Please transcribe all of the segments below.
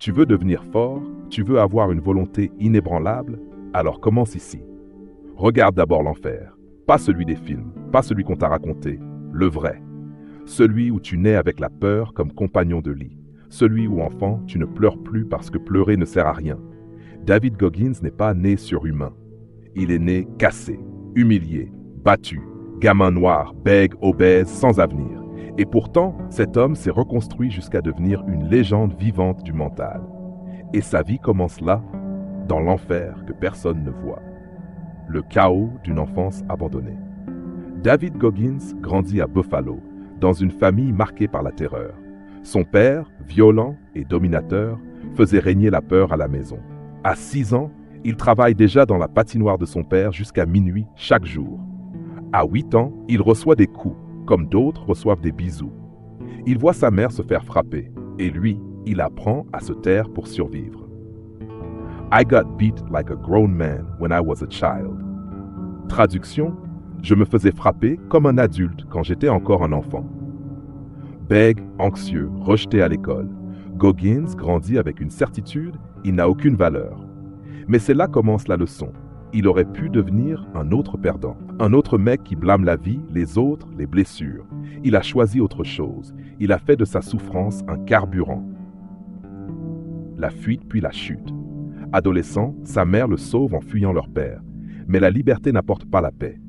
Tu veux devenir fort? Tu veux avoir une volonté inébranlable? Alors commence ici. Regarde d'abord l'enfer. Pas celui des films, pas celui qu'on t'a raconté, le vrai. Celui où tu nais avec la peur comme compagnon de lit. Celui où, enfant, tu ne pleures plus parce que pleurer ne sert à rien. David Goggins n'est pas né surhumain. Il est né cassé, humilié, battu, gamin noir, bègue, obèse, sans avenir. Et pourtant, cet homme s'est reconstruit jusqu'à devenir une légende vivante du mental. Et sa vie commence là, dans l'enfer que personne ne voit. Le chaos d'une enfance abandonnée. David Goggins grandit à Buffalo, dans une famille marquée par la terreur. Son père, violent et dominateur, faisait régner la peur à la maison. À 6 ans, il travaille déjà dans la patinoire de son père jusqu'à minuit chaque jour. À 8 ans, il reçoit des coups, comme d'autres reçoivent des bisous. Il voit sa mère se faire frapper, et lui, il apprend à se taire pour survivre. I got beat like a grown man when I was a child. Traduction, je me faisais frapper comme un adulte quand j'étais encore un enfant. Bègue, anxieux, rejeté à l'école, Goggins grandit avec une certitude, il n'a aucune valeur. Mais c'est là commence la leçon. Il aurait pu devenir un autre perdant, un autre mec qui blâme la vie, les autres, les blessures. Il a choisi autre chose. Il a fait de sa souffrance un carburant. La fuite puis la chute. Adolescent, sa mère le sauve en fuyant leur père. Mais la liberté n'apporte pas la paix.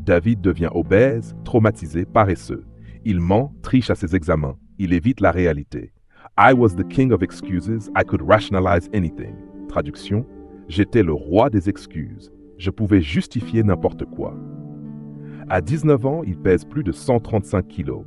David devient obèse, traumatisé, paresseux. Il ment, triche à ses examens. Il évite la réalité. I was the king of excuses. I could rationalize anything. Traduction, j'étais le roi des excuses. Je pouvais justifier n'importe quoi. À 19 ans, il pèse plus de 135 kilos.